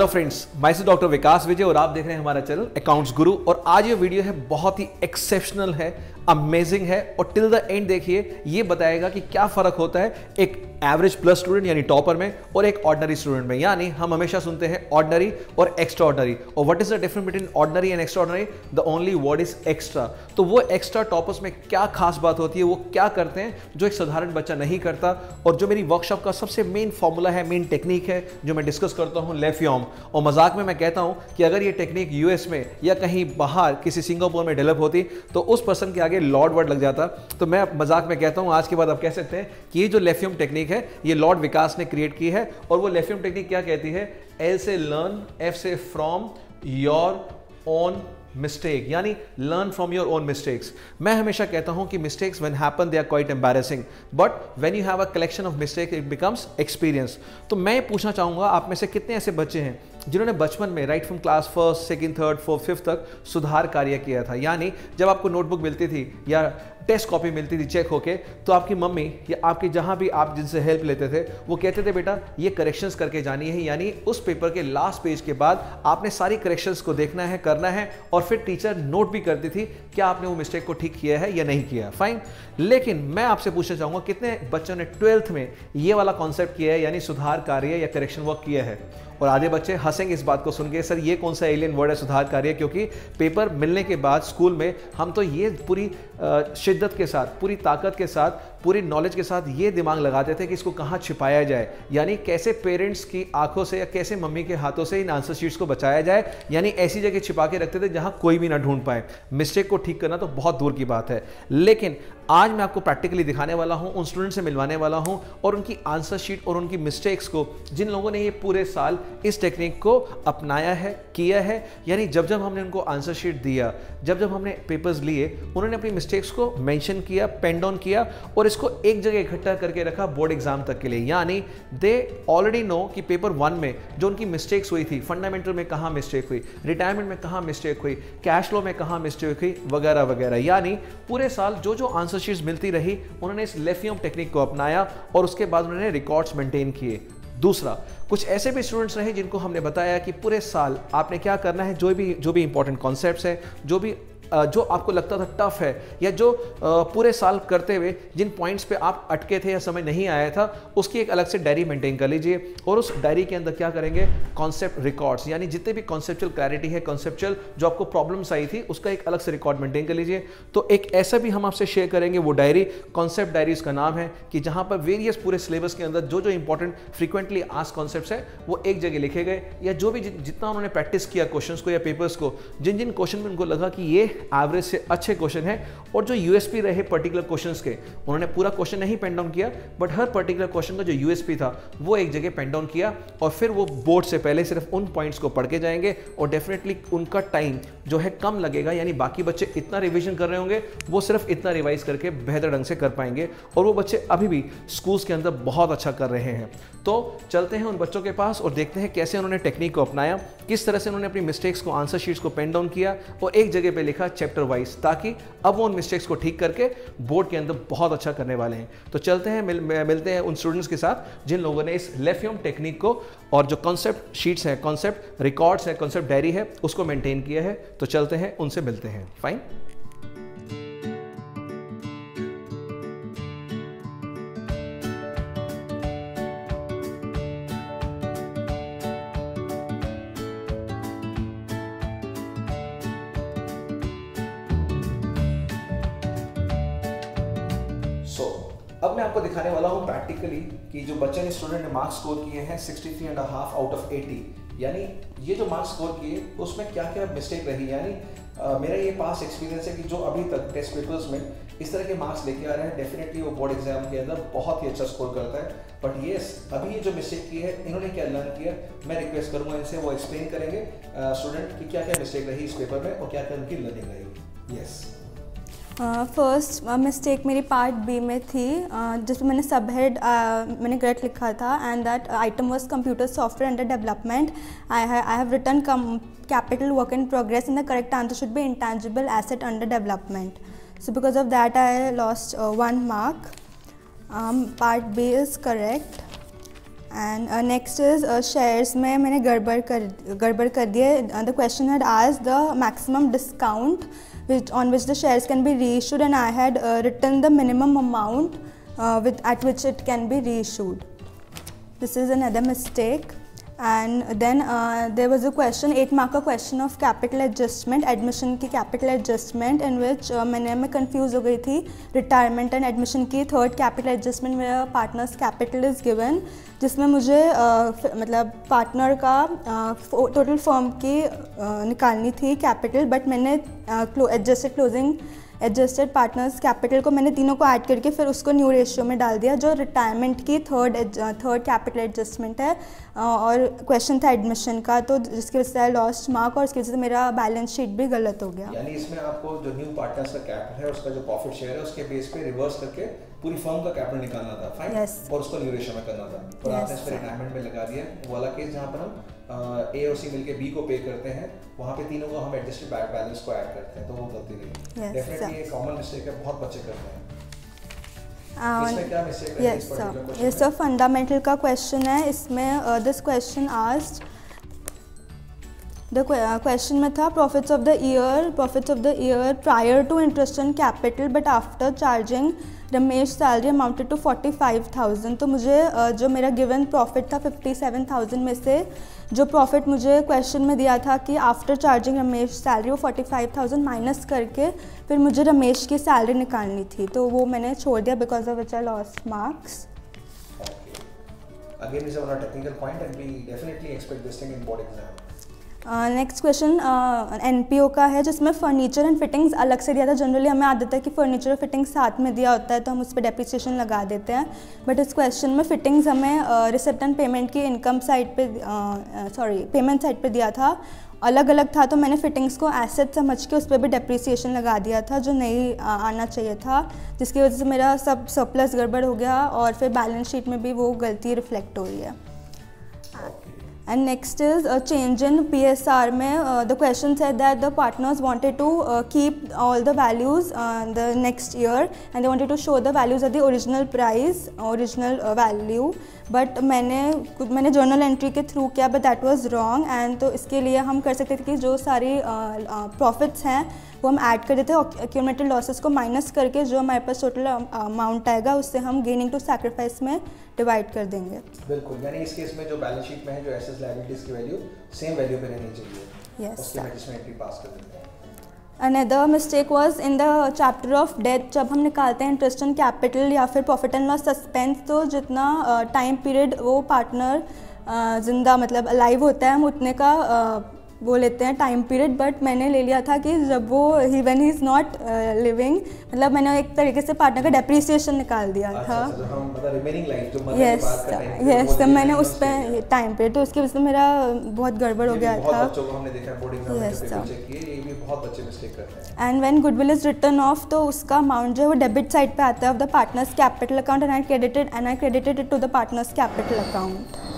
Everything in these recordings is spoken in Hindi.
हेलो फ्रेंड्स, मैं से डॉक्टर विकास विजय और आप देख रहे हैं हमारा चैनल अकाउंट्स गुरु। और आज ये वीडियो है बहुत ही एक्सेप्शनल है, अमेजिंग है और टिल द एंड देखिए, ये बताएगा कि क्या फर्क होता है एक एवरेज प्लस स्टूडेंट यानी टॉपर में और एक ऑर्डिनरी स्टूडेंट में। यानी हम हमेशा सुनते हैं ऑर्डिनरी और एक्स्ट्रा ऑर्डिनरी, और what is the difference between ordinary and extra ordinary? The only word is extra. तो वो एक्स्ट्रा टॉपर्स में क्या खास बात होती है, वो क्या करते हैं जो एक साधारण बच्चा नहीं करता, और जो मेरी वर्कशॉप का सबसे मेन फॉर्मूला है, मेन टेक्निक है जो मैं डिस्कस करता हूँ, लेफ्योम। और मजाक में मैं कहता हूँ कि अगर ये टेक्निक यूएस में या कहीं बाहर किसी सिंगापुर में डेवलप होती तो उस पर्सन के आगे लॉर्ड वर्ड लग जाता। तो मैं मजाक में कहता हूँ आज के बाद आप कह सकते हैं कि ये जो लेफ्योम टेक्निक है ये लॉर्ड विकास ने क्रिएट की है। और वो लेफ्योम टेक्निक क्या कहती है? एल से लर्न, एफ से फ्रॉम योर ओन मिस्टेक, यानी learn from your own mistakes. मैं हमेशा कहता हूं कि mistakes when happen they are quite embarrassing, but when you have a collection of mistake it becomes experience. तो मैं पूछना चाहूंगा आप में से कितने ऐसे बच्चे हैं जिन्होंने बचपन में right from class first, second, third, fourth, fifth तक सुधार कार्य किया था? यानी जब आपको नोटबुक मिलती थी या टेस्ट कॉपी मिलती थी चेक होके, तो आपकी मम्मी या आपकी जहां भी आप जिनसे हेल्प लेते थे वो कहते थे बेटा ये करेक्शंस करके जानी है। यानी उस पेपर के लास्ट पेज के बाद आपने सारी करेक्शंस को देखना है, करना है, और फिर टीचर नोट भी करती थी क्या आपने वो मिस्टेक को ठीक किया है या नहीं किया। फाइन। लेकिन मैं आपसे पूछना चाहूंगा कितने बच्चों ने 12th में ये वाला कॉन्सेप्ट किया है, यानी सुधार कार्य या करेक्शन वर्क किया है? और आधे बच्चे हंसेंगे इस बात को सुन के, सर ये कौन सा एलियन वर्ड है सुधार कार्य? क्योंकि पेपर मिलने के बाद स्कूल में हम तो ये पूरी शिद्दत के साथ, पूरी ताकत के साथ, पूरी नॉलेज के साथ ये दिमाग लगाते थे कि इसको कहाँ छिपाया जाए, यानी कैसे पेरेंट्स की आंखों से या कैसे मम्मी के हाथों से इन आंसर शीट्स को बचाया जाए, यानी ऐसी जगह छिपा के रखते थे जहां कोई भी ना ढूंढ पाए। मिस्टेक को ठीक करना तो बहुत दूर की बात है। लेकिन आज मैं आपको प्रैक्टिकली दिखाने वाला हूं, उन स्टूडेंट से मिलवाने वाला हूं और उनकी आंसर शीट और उनकी मिस्टेक्स को, जिन लोगों ने ये पूरे साल इस टेक्निक को अपनाया है, किया है। यानी जब जब हमने उनको आंसर शीट दिया, जब जब हमने पेपर्स लिए, उन्होंने अपनी मिस्टेक्स को मेंशन किया, पेन डाउन किया और इसको एक जगह इकट्ठा करके रखा बोर्ड एग्जाम तक के लिए। यानी दे ऑलरेडी नो कि पेपर 1 में जो उनकी मिस्टेक्स हुई थी, फंडामेंटल में कहाँ मिस्टेक हुई, रिटायरमेंट में कहाँ मिस्टेक हुई, कैश फ्लो में कहाँ मिस्टेक हुई, वगैरह वगैरह। यानी पूरे साल जो जो आंसर शीट्स मिलती रही, उन्होंने इस लेफ्योम टेक्निक को अपनाया और उसके बाद उन्होंने रिकॉर्ड्स मेंटेन किए। दूसरा, कुछ ऐसे भी स्टूडेंट्स रहे जिनको हमने बताया कि पूरे साल आपने क्या करना है, जो भी इंपॉर्टेंट कॉन्सेप्ट्स है, जो आपको लगता था टफ है, या जो पूरे साल करते हुए जिन पॉइंट्स पे आप अटके थे या समय नहीं आया था, उसकी एक अलग से डायरी मेंटेन कर लीजिए। और उस डायरी के अंदर क्या करेंगे? कॉन्सेप्ट रिकॉर्ड्स, यानी जितने भी कॉन्सेप्चुअल क्लैरिटी है, कॉन्सेप्चुअल जो आपको प्रॉब्लम्स आई थी, उसका एक अलग से रिकॉर्ड मेंटेन कर लीजिए। तो एक ऐसा भी हम आपसे शेयर करेंगे, वो डायरी कॉन्सेप्ट डायरी उसका नाम है, कि जहां पर वेरियस पूरे सिलेबस के अंदर जो जो इंपॉर्टेंट फ्रीक्वेंटली आस्क्ड कॉन्सेप्ट्स है वो एक जगह लिखे गए, या जो भी जितना उन्होंने प्रैक्टिस किया क्वेश्चंस को या पेपर्स को, जिन जिन क्वेश्चन में उनको लगा कि ये एवरेज से अच्छे क्वेश्चन है और जो यूएसपी रहे पर्टिकुलर क्वेश्चंस के, उन्होंने पूरा क्वेश्चन नहीं पेन डाउन किया, बट हर पर्टिकुलर क्वेश्चन का जो यूएसपी था वो एक जगह पेन डाउन किया, और फिर वो बोर्ड से पहले सिर्फ उन पॉइंट्स को पढ़ के जाएंगे और डेफिनेटली उनका टाइम जो है कम लगेगा। यानी बाकी बच्चे इतना रिवीजन कर रहे होंगे, वो सिर्फ इतना रिवाइज करके बेहतर ढंग से कर पाएंगे, और वो बच्चे अभी भी स्कूल्स के अंदर बहुत अच्छा कर रहे हैं। तो चलते हैं उन बच्चों के पास और देखते हैं कैसे उन्होंने टेक्निक को अपनाया, किस तरह से उन्होंने अपनी मिस्टेक्स को, आंसर शीट्स को पेन डाउन किया और एक जगह पे लिखा चैप्टर वाइज, ताकि अब वो उन मिस्टेक्स को ठीक करके बोर्ड के अंदर बहुत अच्छा करने वाले हैं। तो चलते हैं, मिलते हैं उन स्टूडेंट्स के साथ जिन लोगों ने इस लेफ्योम टेक्निक को और जो कॉन्सेप्ट शीट्स हैं, कॉन्सेप्ट रिकॉर्ड्स हैं, कॉन्सेप्ट डायरी है, उसको मेंटेन किया है। तो चलते हैं, उनसे मिलते हैं। फाइन। अब मैं आपको दिखाने वाला हूं प्रैक्टिकली कि जो बच्चे ने, स्टूडेंट ने मार्क्स स्कोर किए हैं 63.5 आउट ऑफ 80, यानी ये जो मार्क्स स्कोर किए उसमें क्या क्या मिस्टेक रही। यानी मेरा ये पास एक्सपीरियंस है कि जो अभी तक टेस्ट पेपर्स में इस तरह के मार्क्स लेके आ रहे हैं, डेफिनेटली वो बोर्ड एग्जाम के अंदर बहुत ही अच्छा स्कोर करता है। बट येस, अभी ये जो मिस्टेक की है, इन्होंने क्या लर्न किया, मैं रिक्वेस्ट करूंगा इनसे वो एक्सप्लेन करेंगे स्टूडेंट की क्या क्या मिस्टेक रही इस पेपर में और क्या क्या उनकी लर्निंग रही। यस। फर्स्ट मिस्टेक मेरी पार्ट बी में थी, जिसमें मैंने सब हेड मैंने गलत लिखा था, and that item was computer software under development. I have written capital work in progress, and the correct answer should be intangible asset under development. So because of that I lost 1 mark. Part B is correct, and next is shares में मैंने गड़बड़ कर दिए. The question had asked the maximum discount on which the shares can be reissued, and I had written the minimum amount at which it can be reissued. This is another mistake. And then there was a question, 8 mark का question of capital adjustment, admission की capital adjustment, in which मैं confuse हो गई थी retirement and admission की third capital adjustment where partners capital is given, जिसमें मुझे मतलब partner का total firm की निकालनी थी capital, but मैंने adjusted partners capital को मैंने तीनों को ऐड करके फिर उसको न्यू रेशियो में डाल दिया, जो रिटायरमेंट की थर्ड कैपिटल एडजस्टमेंट है. और क्वेश्चन था एडमिशन का, तो जिसकी वजह से लॉस्ट मार्क और इसकी वजह से मेरा बैलेंस शीट भी गलत हो गया. यानी इसमें आपको जो न्यू पार्टनर्स का कैपिटल है उसका जो प्रॉफिट शेयर है उसके बेस पे रिवर्स करके पूरी फर्म का कैपिटल निकालना था. फाइन. और उसको न्यू रेशियो में करना था. और आपने इसमें रिटायरमेंट में लगा दिया. वो वाला केस जहाँ पर हम ए और सी मिलके बी को पे करते हैं, वहाँ पे तीनों को हम एडजस्टेड बैलेंस को ऐड करते हैं, तो वो गलती नहीं. डेफिनेटली ये कॉमन मिस्टेक है, बहुत बच्चे करते हैं. इसमें क्या मिस्टेक है? यस सर, फंडामेंटल का क्वेश्चन है. इसमें this question asked, the question में था profits of the year prior to interest on capital but after charging Ramesh salary amounted to 45,000. तो मुझे जो मेरा गिवन प्रॉफिट था 57,000 में से जो प्रॉफिट मुझे क्वेश्चन में दिया था कि आफ्टर चार्जिंग रमेश सैलरी, वो 45,000 माइनस करके फिर मुझे रमेश की सैलरी निकालनी थी, तो वो मैंने छोड़ दिया because of which I lost marks. Again, this is a technical point and we definitely expect this thing in board exam. Next question NPO का है, जिसमें फर्नीचर एंड फिटिंग्स अलग से दिया था. जनरली हमें आदत है कि फर्नीचर और फिटिंग्स साथ में दिया होता है तो हम उस पर डेप्रिसिएशन लगा देते हैं, बट इस क्वेश्चन में फिटिंग्स हमें रिसिप्ट एंड पेमेंट की इनकम साइड पे पेमेंट साइड पे दिया था, अलग अलग था, तो मैंने फिटिंग्स को एसेट समझ के उस पर भी डेप्रिसिएशन लगा दिया था जो नहीं आना चाहिए था, जिसकी वजह से मेरा सब सरप्लस गड़बड़ हो गया और फिर बैलेंस शीट में भी वो गलती रिफ्लेक्ट हो रही है. And next is a change in PSR में the question said that the partners wanted to keep all the values the next year and they wanted to show the values at the original price, original value, but मैंने journal entry के through किया but that was wrong. and तो इसके लिए हम कर सकते थे कि जो सारी profits हैं वो हम ऐड कर देते हैं, accumulated losses को माइनस करके जो हमारे पास टोटल अमाउंट आएगा उससे हम गेनिंग टू सैक्रिफाइस में डिवाइड कर देंगे. बिल्कुल, यानी इस केस में जो बैलेंस शीट में है जो एसेट्स लायबिलिटीज की वैल्यू सेम वैल्यू पे रहनी चाहिए. Yes, उसके एडजस्टमेंट एंट्री पास कर देते हैं. Another mistake was in the chapter of debt. जब हम निकालते हैं इंटरेस्ट ऑन कैपिटल या फिर प्रॉफिट एंड लॉस सस्पेंस, तो जितना टाइम पीरियड वो पार्टनर जिंदा मतलब अलाइव होता है हम उतने का वो लेते हैं टाइम पीरियड, बट मैंने ले लिया था कि जब वो when he is not living, मतलब मैंने एक तरीके से पार्टनर का डेप्रिसिएशन निकाल दिया था. यस, तो मैंने उस पर टाइम पीरियड, तो उसकी वजह से मेरा बहुत गड़बड़ हो गया था. And when goodwill is return of, तो उसका अमाउंट जो है वो डेबिट साइड पे आता है of the partners capital account and I credited it to the partners capital account.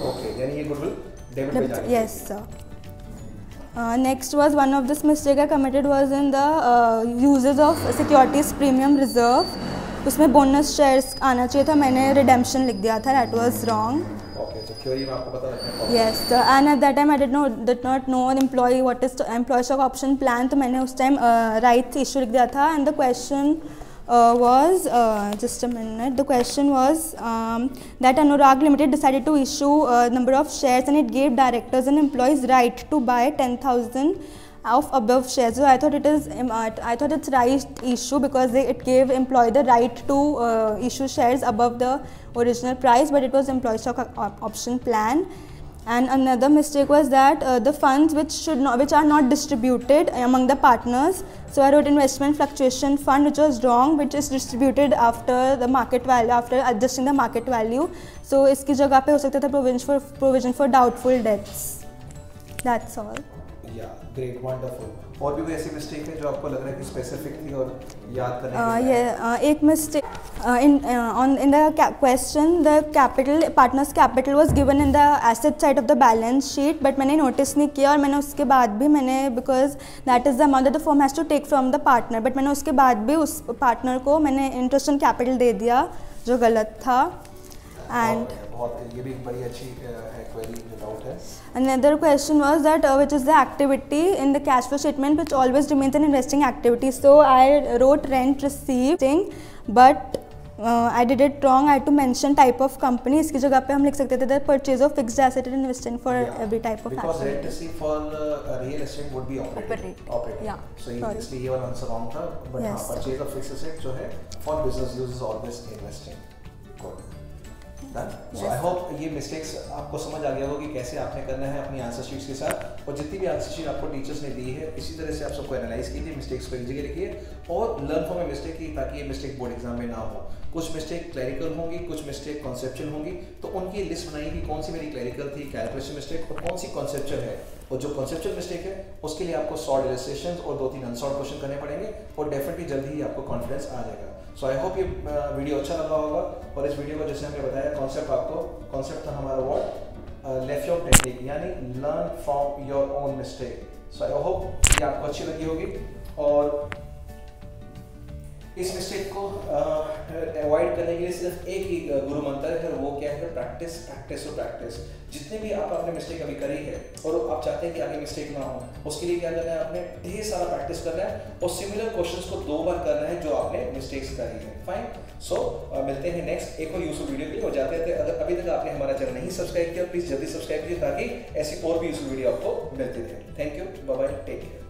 Okay, यानी ये गुडविल डेबिट पे जाएगा. Yes sir. Next was one of this mistake I committed was in the uses of securities premium reserve. उसमें बोनस शेयर्स आना चाहिए था, मैंने रिडेम्पशन लिख दिया था, that was wrong. Okay, so theory में आपको पता लगता है. Yes, and at that time I did not know employee what is employee stock option plan, तो मैंने उस टाइम rights issue लिख दिया था. And the question was just a minute. The question was that Anurag Limited decided to issue a number of shares and it gave directors and employees right to buy 10,000 of above shares. So I thought it's right issue because it gave employee the right to issue shares above the original price, but it was employee stock option plan. And another mistake was that the funds which are not distributed among the partners. So I wrote investment fluctuation fund, which was wrong, which is distributed after the market value, after adjusting the market value. So इसकी जगह पे हो सकता था provision for doubtful debts. That's all. Yeah, great, wonderful. और भी कोई ऐसी मिस्टेक है जो आपको लग रहा है कि स्पेसिफिक थी और याद करने के एक mistake in the question, the partners capital was given in the asset side of the balance sheet, but मैंने नोटिस नहीं किया और मैंने उसके बाद भी because that is the amount that the firm has to take from the partner, but मैंने उसके बाद भी उस पार्टनर को मैंने इंटरेस्ट ऑन कैपिटल दे दिया जो गलत था. And बहुत ये भी एक बड़ी अच्छी है क्वेरी जो डाउट है. Another question was that which is the activity in the cash flow statement which always remains an investing activity. So I wrote rent received thing, but I did it wrong. I had to mention type of company. इसकी जगह पे हम लिख सकते थे the purchase of fixed asset and investing for every type of because activity. rent received for real estate would be operating. Yeah. So इसलिए ये वाला आंसर रॉन्ग था. But हाँ, purchase of fixed asset जो है for business use is always investing. Good. So I hope ये मिस्टेक्स आपको समझ आ गया होगा कि कैसे आपने करना है अपनी आंसर शीट्स के साथ. और जितनी भी आंसर शीट आपको टीचर्स ने दी है इसी तरह से आप सबको एनालाइज कीजिए, मिस्टेक्स को एक जगह लिखिए और लर्न फ्रॉम ए मिस्टेक की, ताकि ये मिस्टेक बोर्ड एग्जाम में ना हो. कुछ मिस्टेक क्लैरिकल होंगी, कुछ मिस्टेक कॉन्सेप्चुअल होंगी, तो उनकी लिस्ट बनाई कि कौन सी मेरी क्लैरिकल थी, कैलकुलेशन मिस्टेक, और कौन सी कॉन्सेप्चुअल है. और जो कॉन्सेप्चुअल मिस्टेक है उसके लिए आपको सॉल्व इलस्ट्रेशंस और 2-3 अनसॉल्व क्वेश्चन करने पड़ेंगे और डेफिनेटली जल्दी ही आपको कॉन्फिडेंस आ जाएगा. सो आई होप ये वीडियो अच्छा लगा होगा. और इस वीडियो को जैसे हमने बताया कॉन्सेप्ट था हमारा वर्ड लेफ्योर टेक्निक, यानी learn from your own mistake. So I hope ये आपको अच्छी लगी होगी. और इस मिस्टेक को अवॉइड करने के लिए सिर्फ एक ही गुरु मंत्र है, वो क्या है? प्रैक्टिस प्रैक्टिस और प्रैक्टिस. जितने भी आपने मिस्टेक अभी करी है और आप चाहते हैं कि आगे मिस्टेक ना हो, उसके लिए क्या करना है? आपने ढेर सारा प्रैक्टिस करना है और सिमिलर क्वेश्चंस को 2 बार करना है जो आपने मिस्टेक्स करी है. फाइन. सो मिलते हैं नेक्स्ट एक और यूजफुल वीडियो के लिए. और जाते थे, अगर अभी तक आपने हमारा चैनल नहीं सब्सक्राइब किया प्लीज जल्दी सब्सक्राइब कीजिए ताकि ऐसी और भी यूजफुल वीडियो आपको मिलती रहे. Thank you. Bye bye. Take care.